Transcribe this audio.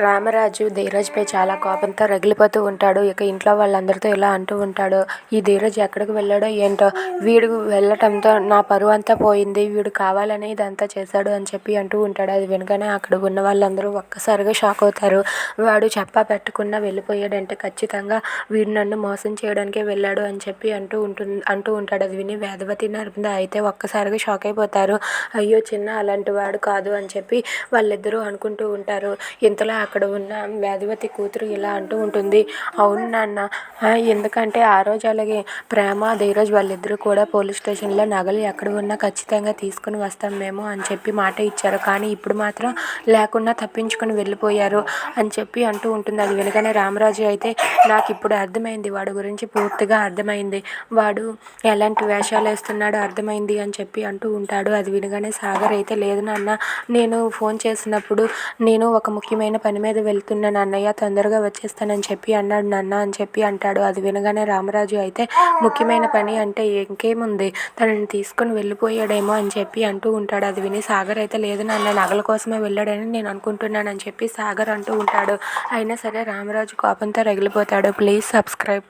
రామరాజు ధీరజ్పై చాలా కోపంతో రగిలిపోతూ ఉంటాడు. ఇక ఇంట్లో వాళ్ళందరితో ఇలా అంటూ ఉంటాడు, ఈ ధీరజ్ ఎక్కడికి వెళ్ళాడో ఏంటో, వీడు వెళ్ళటంతో నా పరువు అంతా పోయింది, వీడు కావాలని ఇదంతా చేశాడు అని చెప్పి అంటూ ఉంటాడు. అది వినగానే అక్కడ ఉన్న వాళ్ళందరూ ఒక్కసారిగా షాక్ అవుతారు. వాడు చెప్పా పెట్టకుండా వెళ్ళిపోయాడంటే ఖచ్చితంగా వీడు నన్ను మోసం చేయడానికే వెళ్ళాడు అని చెప్పి అంటూ ఉంటాడు. అది విని వేదవతి నర్మద అయితే ఒక్కసారిగా షాక్ అయిపోతారు. అయ్యో చిన్న అలాంటి వాడు కాదు అని చెప్పి వాళ్ళిద్దరూ అనుకుంటూ ఉంటారు. ఇంతలో అక్కడ ఉన్న వేదవతి కూతురు ఇలా అంటూ ఉంటుంది, అవును నాన్న, ఎందుకంటే ఆ రోజు అలాగే ప్రేమ ధీరజ్ వాళ్ళిద్దరూ కూడా పోలీస్ స్టేషన్లో నగలు ఎక్కడ ఉన్నా ఖచ్చితంగా తీసుకుని వస్తాం మేము అని చెప్పి మాట ఇచ్చారు. కానీ ఇప్పుడు మాత్రం లేకుండా తప్పించుకొని వెళ్ళిపోయారు అని చెప్పి అంటూ ఉంటుంది. అది వినగానే రామరాజు అయితే నాకు ఇప్పుడు అర్థమైంది, వాడి గురించి పూర్తిగా అర్థమైంది, వాడు ఎలాంటి వేషాలు వేస్తున్నాడో అర్థమైంది అని చెప్పి అంటూ ఉంటాడు. అది వినగానే సాగర్ అయితే లేదు నాన్న, నేను ఫోన్ చేసినప్పుడు నేను ఒక ముఖ్యమైన పని మీద వెళ్తున్నాను అన్నయ్య, తొందరగా వచ్చేస్తానని చెప్పి అన్నాడు నాన్న అని చెప్పి అంటాడు. అది వినగానే రామరాజు అయితే ముఖ్యమైన పని అంటే ఇంకేముంది, తనని తీసుకుని వెళ్ళిపోయాడేమో అని చెప్పి అంటూ ఉంటాడు. అది విని సాగర్ అయితే లేదు నాన్న, నగల కోసమే వెళ్ళాడని నేను అనుకుంటున్నాను అని చెప్పి సాగర్ అంటూ ఉంటాడు. అయినా సరే రామరాజు కోపంతో రగిలిపోతాడు. Please subscribe.